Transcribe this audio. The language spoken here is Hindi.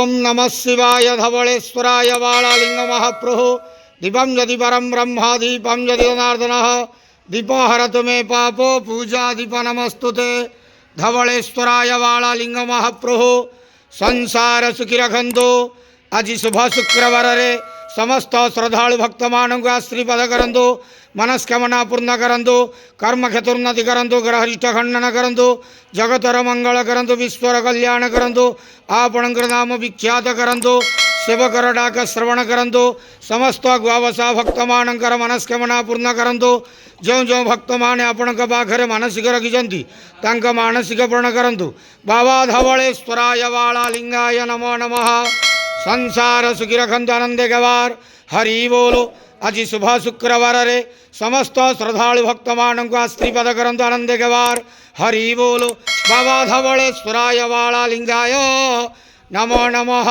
ओम नमः शिवाय धवलेश्वराय बालालिंग महाप्रभु दीपम यदि परम ब्रह्मा दीपम यदि जनार्दन दीपो हरतु मे पापो पूजा दीप नमस्तुते धवलेश्वराय बालालिंग महाप्रभु संसार सुखी रखंतु। आज शुभ शुक्रवार रे समस्त श्रद्धालु भक्त मान को आशीर्वाद करंतु, मनस्कामना पूर्ण करंतु, कर्म क्षेत्रोन्नति करंतु, ग्रहरिष्ठ खंडन करंतु, जगतर मंगल करंतु, विश्वर कल्याण करंतु, आपणकर नाम विख्यात करंतु, सेवकर डाक श्रवण करंतु, समस्त गुआवसा भक्त मानकर मनस्कामना पूर्ण करंतु। जो जो भक्त माने आपण पाखरे मानसिक रखिछंती तांका मानसिक पूर्ण करंतु। बाबा धवलेश्वराय बालालिंगाय नमो नमः। संसार सुखी रखंतु आनंदे गवार हरि बोलो। आज शुभ शुक्रवार रे समस्त श्रद्धालु भक्त मान को आशीर्वाद करंतु आनंदे गवार हरि बोलो। बाबा धवलेश्वराय बालालिंगाय नमो नमः।